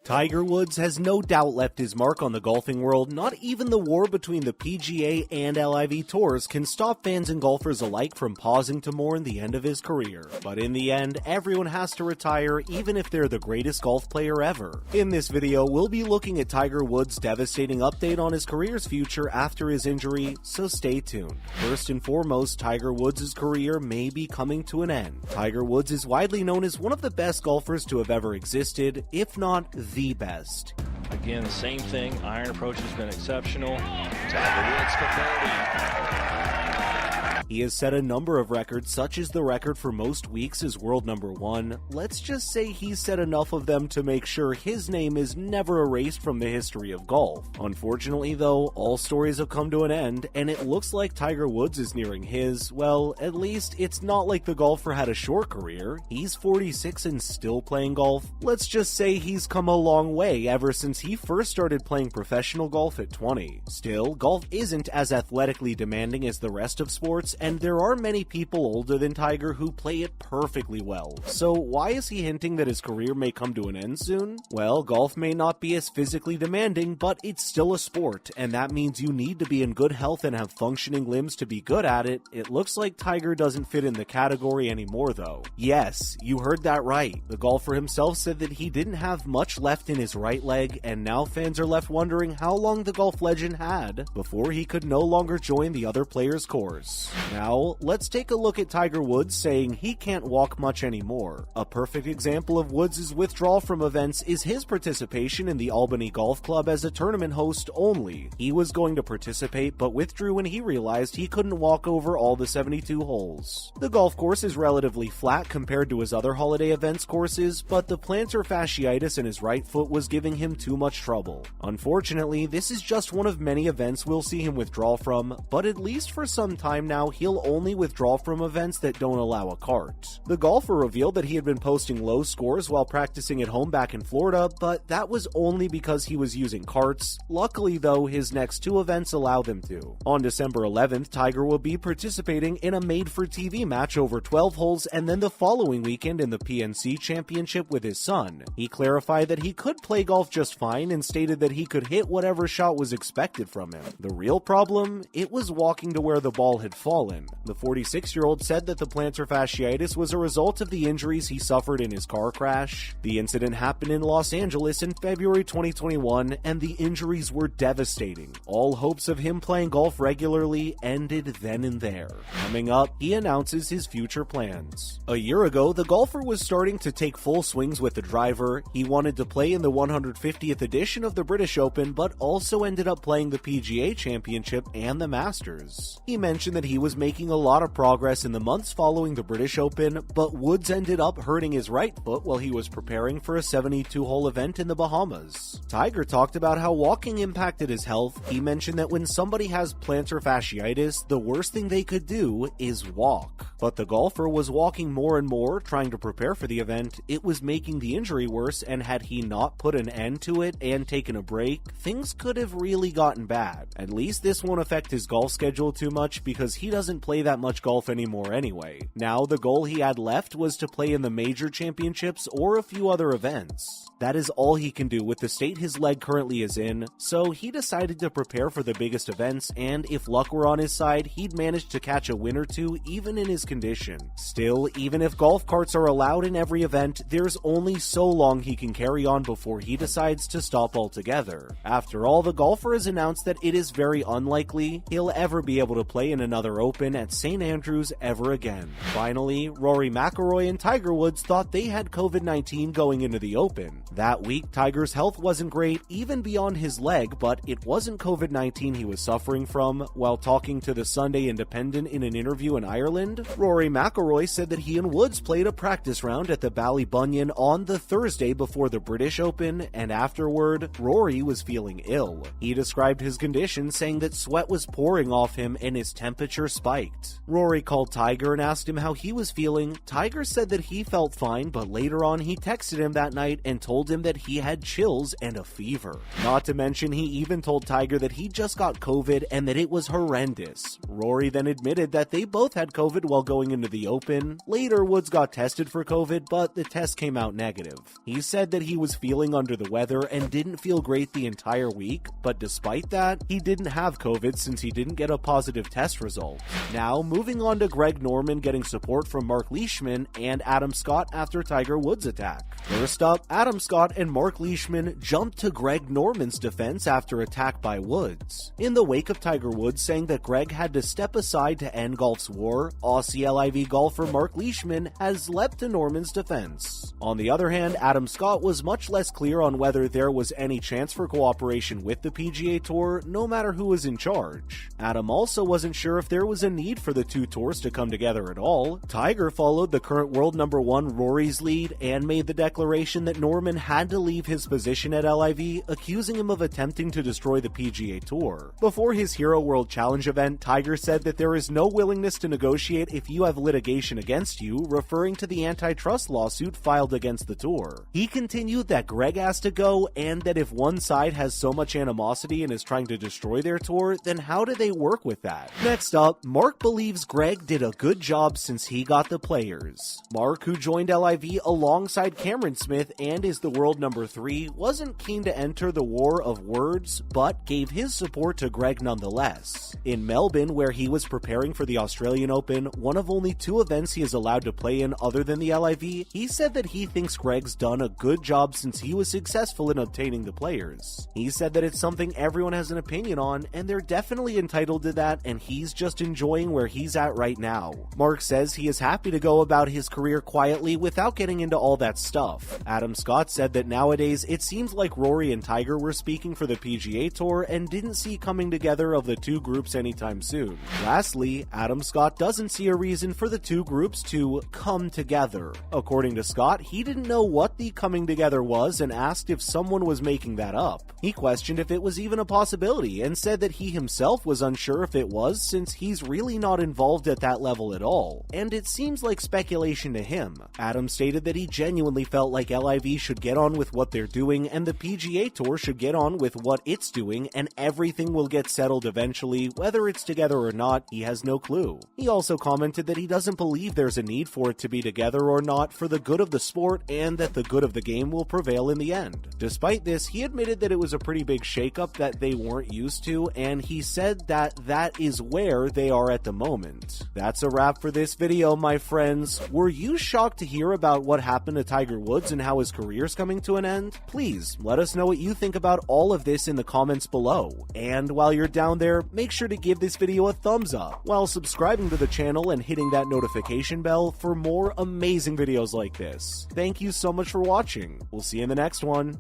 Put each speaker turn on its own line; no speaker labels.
Tiger Woods has no doubt left his mark on the golfing world. Not even the war between the PGA and LIV tours can stop fans and golfers alike from pausing to mourn the end of his career. But in the end, everyone has to retire, even if they're the greatest golf player ever. In this video, we'll be looking at Tiger Woods' devastating update on his career's future after his injury, so stay tuned. First and foremost, Tiger Woods' career may be coming to an end. Tiger Woods is widely known as one of the best golfers to have ever existed, if not the best.
Again, the same thing. Iron approach has been exceptional. Tiger Woods for birdie.
He has set a number of records, such as the record for most weeks as world number one. Let's just say he's set enough of them to make sure his name is never erased from the history of golf. Unfortunately though, all stories have come to an end, and it looks like Tiger Woods is nearing his, well, at least it's not like the golfer had a short career. He's 46 and still playing golf. Let's just say he's come a long way ever since he first started playing professional golf at 20. Still, golf isn't as athletically demanding as the rest of sports, and there are many people older than Tiger who play it perfectly well. So why is he hinting that his career may come to an end soon? Well, golf may not be as physically demanding, but it's still a sport, and that means you need to be in good health and have functioning limbs to be good at it. It looks like Tiger doesn't fit in the category anymore though. Yes, you heard that right. The golfer himself said that he didn't have much left in his right leg, and now fans are left wondering how long the golf legend had before he could no longer join the other players' course. Now, let's take a look at Tiger Woods saying he can't walk much anymore. A perfect example of Woods' withdrawal from events is his participation in the Albany Golf Club as a tournament host only. He was going to participate but withdrew when he realized he couldn't walk over all the 72 holes. The golf course is relatively flat compared to his other holiday events courses, but the plantar fasciitis in his right foot was giving him too much trouble. Unfortunately, this is just one of many events we'll see him withdraw from, but at least for some time now, he'll only withdraw from events that don't allow a cart. The golfer revealed that he had been posting low scores while practicing at home back in Florida, but that was only because he was using carts. Luckily though, his next two events allow them to. On December 11th, Tiger will be participating in a made-for-TV match over 12 holes, and then the following weekend in the PNC Championship with his son. He clarified that he could play golf just fine and stated that he could hit whatever shot was expected from him. The real problem? It was walking to where the ball had fallen. The 46-year-old said that the plantar fasciitis was a result of the injuries he suffered in his car crash. The incident happened in Los Angeles in February 2021, and the injuries were devastating. All hopes of him playing golf regularly ended then and there. Coming up, he announces his future plans. A year ago, the golfer was starting to take full swings with the driver. He wanted to play in the 150th edition of the British Open, but also ended up playing the PGA Championship and the Masters. He mentioned that he was making a lot of progress in the months following the British Open, but Woods ended up hurting his right foot while he was preparing for a 72-hole event in the Bahamas. Tiger talked about how walking impacted his health. He mentioned that when somebody has plantar fasciitis, the worst thing they could do is walk. But the golfer was walking more and more, trying to prepare for the event. It was making the injury worse, and had he not put an end to it and taken a break, things could have really gotten bad. At least this won't affect his golf schedule too much, because he doesn't play that much golf anymore anyway. Now the goal he had left was to play in the major championships or a few other events. That is all he can do with the state his leg currently is in, so he decided to prepare for the biggest events, and if luck were on his side, he'd manage to catch a win or two even in his condition. Still, even if golf carts are allowed in every event, there's only so long he can carry on before he decides to stop altogether. After all, the golfer has announced that it is very unlikely he'll ever be able to play in another Open at St. Andrews ever again. Finally, Rory McIlroy and Tiger Woods thought they had COVID-19 going into the Open. That week, Tiger's health wasn't great, even beyond his leg, but it wasn't COVID-19 he was suffering from. While talking to the Sunday Independent in an interview in Ireland, Rory McIlroy said that he and Woods played a practice round at the Ballybunion on the Thursday before the British Open, and afterward, Rory was feeling ill. He described his condition, saying that sweat was pouring off him and his temperature spiked. Rory called Tiger and asked him how he was feeling. Tiger said that he felt fine, but later on he texted him that night and told told him that he had chills and a fever. Not to mention, he even told Tiger that he just got COVID and that it was horrendous. Rory then admitted that they both had COVID while going into the Open. Later, Woods got tested for COVID, but the test came out negative. He said that he was feeling under the weather and didn't feel great the entire week, but despite that, he didn't have COVID since he didn't get a positive test result. Now, moving on to Greg Norman getting support from Mark Leishman and Adam Scott after Tiger Woods' attack. First up, Adam Scott and Mark Leishman jumped to Greg Norman's defense after attack by Woods. In the wake of Tiger Woods saying that Greg had to step aside to end golf's war, Aussie LIV golfer Mark Leishman has leapt to Norman's defense. On the other hand, Adam Scott was much less clear on whether there was any chance for cooperation with the PGA Tour, no matter who was in charge. Adam also wasn't sure if there was a need for the two tours to come together at all. Tiger followed the current world number one Rory's lead and made the declaration that Norman had to leave his position at LIV, accusing him of attempting to destroy the PGA Tour. Before his Hero World Challenge event, Tiger said that there is no willingness to negotiate if you have litigation against you, referring to the antitrust lawsuit filed against the tour. He continued that Greg has to go, and that if one side has so much animosity and is trying to destroy their tour, then how do they work with that? Next up, Mark believes Greg did a good job since he got the players. Mark, who joined LIV alongside Cameron Smith and is the world number 3, wasn't keen to enter the war of words, but gave his support to Greg nonetheless. In Melbourne, where he was preparing for the Australian Open, one of only 2 events he is allowed to play in other than the LIV, he said that he thinks Greg's done a good job since he was successful in obtaining the players. He said that it's something everyone has an opinion on, and they're definitely entitled to that, and he's just enjoying where he's at right now. Mark says he is happy to go about his career quietly without getting into all that stuff. Adam Scott said that nowadays it seems like Rory and Tiger were speaking for the PGA Tour and didn't see coming together of the two groups anytime soon. Lastly, Adam Scott doesn't see a reason for the two groups to come together. According to Scott, he didn't know what the coming together was and asked if someone was making that up. He questioned if it was even a possibility and said that he himself was unsure if it was, since he's really not involved at that level at all, and it seems like speculation to him. Adam stated that he genuinely felt like LIV should get on with what they're doing and the PGA Tour should get on with what it's doing, and everything will get settled eventually. Whether it's together or not, he has no clue. He also commented that he doesn't believe there's a need for it to be together or not for the good of the sport, and that the good of the game will prevail in the end. Despite this, he admitted that it was a pretty big shakeup that they weren't used to, and he said that that is where they are at the moment. That's a wrap for this video, my friends. Were you shocked to hear about what happened to Tiger Woods and how his career's coming to an end? Please let us know what you think about all of this in the comments below. And while you're down there, make sure to give this video a thumbs up while subscribing to the channel and hitting that notification bell for more amazing videos like this. Thank you so much for watching. We'll see you in the next one.